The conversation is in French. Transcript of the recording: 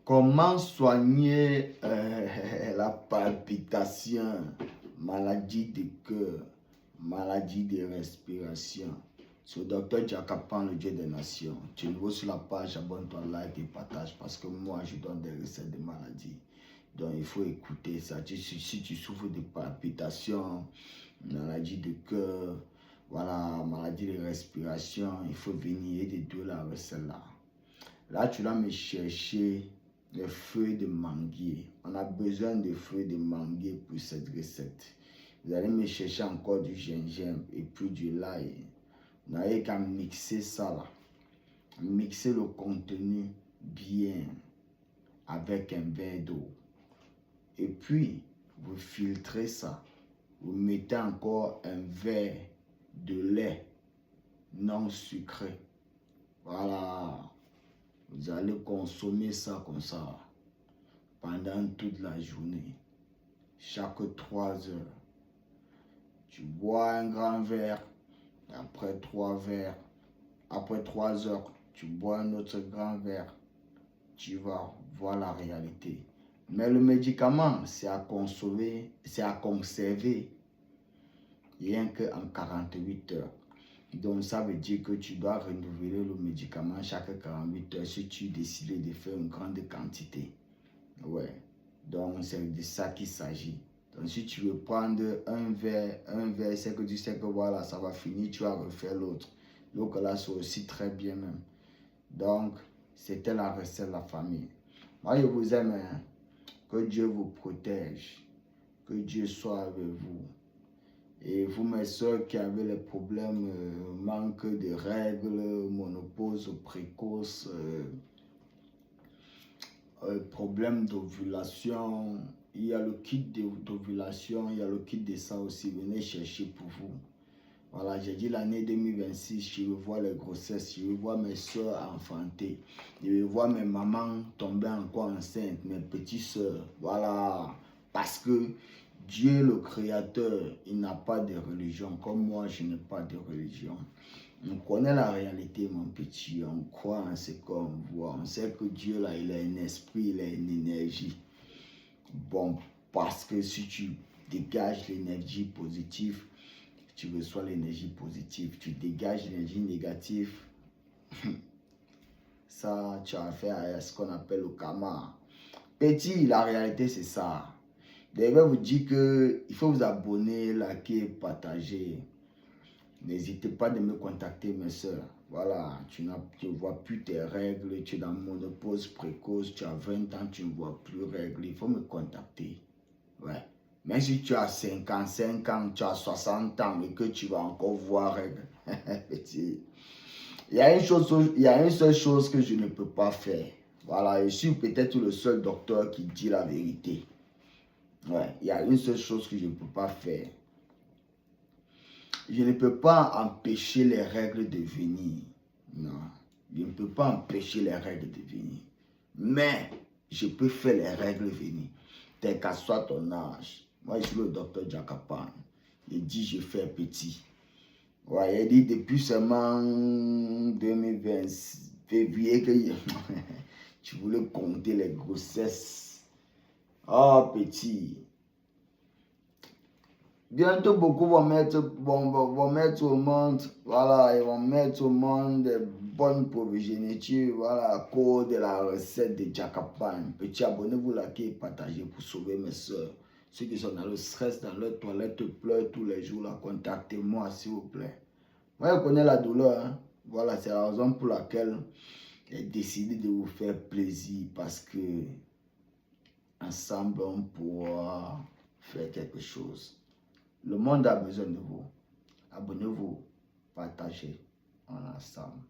Comment soigner la palpitation, maladie de cœur, maladie de respiration? C'est le docteur Jakapan, le Dieu des nations. Tu nous vois sur la page, abonne-toi, like et partage parce que moi je donne des recettes de maladies. Donc il faut écouter ça. Si tu souffres de palpitations, maladie de cœur, voilà, maladie de respiration, il faut venir et de la recette là. Là, tu vas me chercher les feuilles de manguier. On a besoin de feuilles de manguier pour cette recette. Vous allez me chercher encore du gingembre et puis du l'ail. Vous n'avez qu'à mixer ça là. Mixer le contenu bien avec un verre d'eau. Et puis, vous filtrez ça. Vous mettez encore un verre de lait non sucré. Voilà. Vous allez consommer ça comme ça pendant toute la journée. Chaque 3 heures. Tu bois un grand verre. Après 3 verres. Après 3 heures, tu bois un autre grand verre. Tu vas voir la réalité. Mais le médicament, c'est à consommer, c'est à conserver rien qu'en 48 heures. Donc, ça veut dire que tu dois renouveler le médicament chaque 48 heures si tu décides de faire une grande quantité. Ouais. Donc, c'est de ça qu'il s'agit. Donc, si tu veux prendre un verre, c'est que tu sais que voilà, ça va finir, tu vas refaire l'autre. Donc, là, c'est aussi très bien même. Donc, c'était la recette de la famille. Moi, je vous aime. Hein. Que Dieu vous protège. Que Dieu soit avec vous. Et vous, mes soeurs qui avez les problèmes, manque de règles, ménopause précoce, problème d'ovulation, il y a le kit d'ovulation, il y a le kit de ça aussi, venez chercher pour vous. Voilà, j'ai dit l'année 2026, je veux voir les grossesses, je veux voir mes soeurs enfanter, je veux voir mes mamans tomber encore enceintes, mes petites soeurs, voilà, parce que Dieu le Créateur, il n'a pas de religion, comme moi je n'ai pas de religion. On connaît la réalité, mon petit, on croit en ce qu'on voit, on sait que Dieu là, il a un esprit, il a une énergie. Bon, parce que si tu dégages l'énergie positive, tu reçois l'énergie positive, tu dégages l'énergie négative, ça, tu as affaire à ce qu'on appelle le karma. Petit, la réalité, c'est ça. Je vais vous dire qu'il faut vous abonner, liker, partager. N'hésitez pas de me contacter, mes soeurs. Voilà, tu ne vois plus tes règles, tu es dans ménopause précoce, tu as 20 ans, tu ne vois plus règles. Il faut me contacter. Ouais. Même si tu as 55 ans, tu as 60 ans et que tu vas encore voir règles. Petit. Il y a une seule chose que je ne peux pas faire. Voilà, je suis peut-être le seul docteur qui dit la vérité. Ouais, il y a une seule chose que je ne peux pas faire. Je ne peux pas empêcher les règles de venir. Non, je ne peux pas empêcher les règles de venir. Mais je peux faire les règles venir. Tel qu'à soit ton âge. Moi, je suis le docteur Jakapan. Il dit je fais petit. Ouais, il dit depuis seulement 2020, février que tu voulais compter les grossesses. Oh, petit. Bientôt, beaucoup vont mettre au monde, voilà, ils vont mettre au monde des bonnes progénitures, voilà, à cause de la recette de Jakapan. Petit, abonnez-vous, likez et partagez pour sauver mes soeurs. Ceux qui sont dans le stress, dans leur toilette, pleurent tous les jours, là, contactez-moi, s'il vous plaît. Moi, je connais la douleur, hein. Voilà, c'est la raison pour laquelle j'ai décidé de vous faire plaisir, parce que ensemble, on pourra faire quelque chose. Le monde a besoin de vous. Abonnez-vous, partagez, on est ensemble.